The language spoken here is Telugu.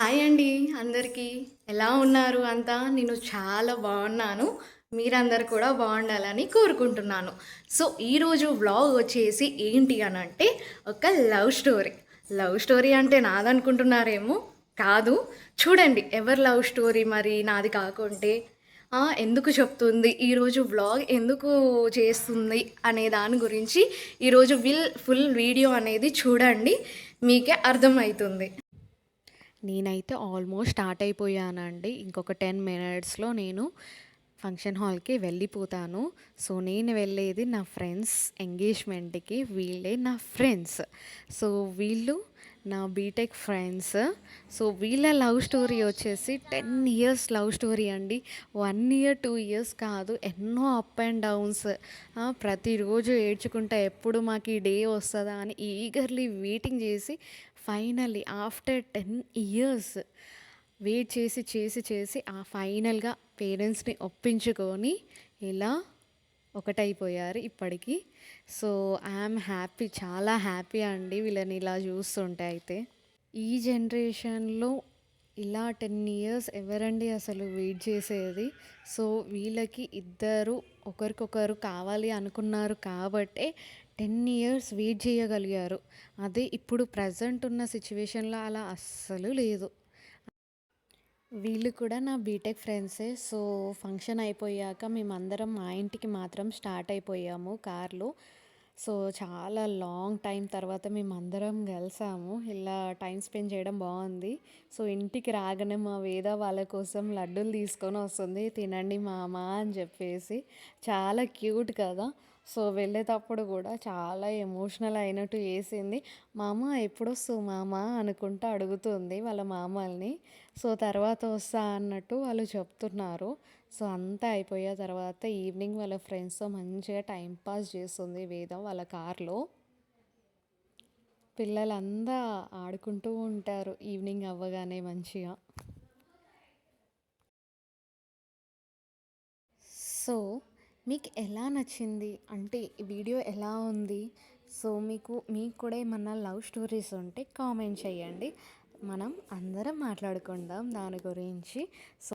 హాయ్ అండి అందరికీ. ఎలా ఉన్నారు అంతా? నేను చాలా బాగున్నాను. మీరందరూ కూడా బాగుండాలని కోరుకుంటున్నాను. సో, ఈరోజు వ్లాగ్ వచ్చేసి ఏంటి అనంటే, ఒక లవ్ స్టోరీ. లవ్ స్టోరీ అంటే నాదనుకుంటున్నారేమో? కాదు. చూడండి ఎవరి లవ్ స్టోరీ మరి నాది కాకుంటే ఎందుకు చెప్తుంది, ఈరోజు వ్లాగ్ ఎందుకు చేస్తుంది అనే దాని గురించి ఈరోజు ఫుల్ వీడియో అనేది చూడండి. మీకే అర్థమవుతుంది. నేనైతే ఆల్మోస్ట్ స్టార్ట్ అయిపోయానండి. ఇంకొక 10 మినిట్స్‌లో నేను ఫంక్షన్ హాల్‌కి వెళ్ళిపోతాను. సో, నేను వెళ్ళేది నా ఫ్రెండ్స్ ఎంగేజ్‌మెంట్‌కి. వీళ్ళే నా ఫ్రెండ్స్. సో, వీళ్ళు నా బీటెక్ ఫ్రెండ్స్. సో, వీళ్ళ లవ్ స్టోరీ వచ్చేసి 10 ఇయర్స్ లవ్ స్టోరీ అండి. 1 ఇయర్, 2 ఇయర్స్ కాదు. ఎన్నో అప్ అండ్ డౌన్స్. ప్రతిరోజు ఏడ్చుకుంటా ఎప్పుడు మాకు ఈ డే వస్తదా అని ఈగర్లీ వెయిటింగ్ చేసి ఫైనల్లీ ఆఫ్టర్ 10 ఇయర్స్ వెయిట్ చేసి చేసి చేసి ఫైనల్గా పేరెంట్స్ని ఒప్పించుకొని ఇలా ఒకటైపోయారు ఇప్పటికి. సో ఐఎమ్ హ్యాపీ, చాలా హ్యాపీ అండి వీళ్ళని ఇలా చూస్తుంటే. అయితే ఈ జనరేషన్లో ఇలా 10 ఇయర్స్ ఎవరండి అసలు వెయిట్ చేసేది? సో వీళ్ళకి ఇద్దరు ఒకరికొకరు కావాలి అనుకున్నారు కాబట్టే 10 ఇయర్స్ వెయిట్ చేయగలిగారు. అదే ఇప్పుడు ప్రజెంట్ ఉన్న సిచ్యువేషన్లో అలా అస్సలు లేదు. వీళ్ళు కూడా నా బీటెక్ ఫ్రెండ్సే. సో ఫంక్షన్ అయిపోయాక మేమందరం మా ఇంటికి మాత్రం స్టార్ట్ అయిపోయాము కార్లో. సో చాలా లాంగ్ టైం తర్వాత మేమందరం కలిసాము. ఇలా టైం స్పెండ్ చేయడం బాగుంది. సో ఇంటికి రాగానే మా వేద వాళ్ళ కోసం లడ్డూలు తీసుకొని వస్తుంది, తినండి మామ అని చెప్పేసి. చాలా క్యూట్ కదా. సో వెళ్ళేటప్పుడు కూడా చాలా ఎమోషనల్ అయినట్టు చేసింది. మామ ఎప్పుడొస్తావు మామ అనుకుంటూ అడుగుతుంది వాళ్ళ మామల్ని. సో తర్వాత వస్తా అన్నట్టు వాళ్ళు చెప్తున్నారు. సో అంతా అయిపోయే తర్వాత ఈవినింగ్ వాళ్ళ ఫ్రెండ్స్తో మంచిగా టైం పాస్ చేస్తుంది వేద వాళ్ళ కార్లో. పిల్లలంతా ఆడుకుంటూ ఉంటారు ఈవినింగ్ అవ్వగానే మంచిగా. సో మీకు ఎలా నచ్చింది అంటే ఈ వీడియో ఎలా ఉంది? సో మీకు కూడా ఏమన్నా లవ్ స్టోరీస్ ఉంటే కామెంట్ చేయండి. మనం అందరం మాట్లాడుకుందాం దాని గురించి. సో